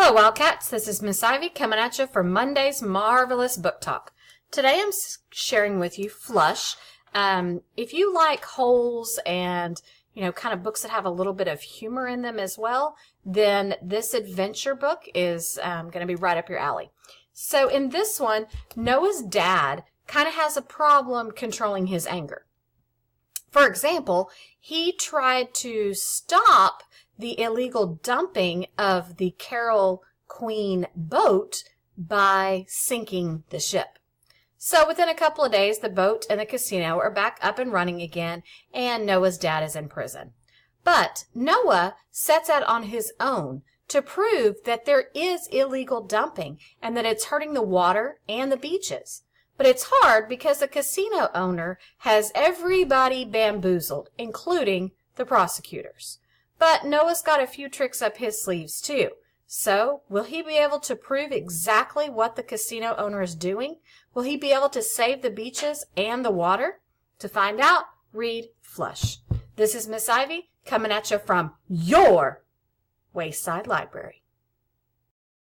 Hello, Wildcats. This is Miss Ivy coming at you for Monday's Marvelous Book Talk. Today I'm sharing with you Flush. If you like holes and, kind of books that have a little bit of humor in them as well, then this adventure book is going to be right up your alley. So in this one, Noah's dad kind of has a problem controlling his anger. For example, he tried to stop the illegal dumping of the Carol Queen boat by sinking the ship. So within a couple of days, the boat and the casino are back up and running again, and Noah's dad is in prison. But Noah sets out on his own to prove that there is illegal dumping and that it's hurting the water and the beaches. But it's hard because the casino owner has everybody bamboozled, including the prosecutors. But Noah's got a few tricks up his sleeves too. So, will he be able to prove exactly what the casino owner is doing? Will he be able to save the beaches and the water? To find out, read Flush. This is Miss Ivy coming at you from your Wayside Library.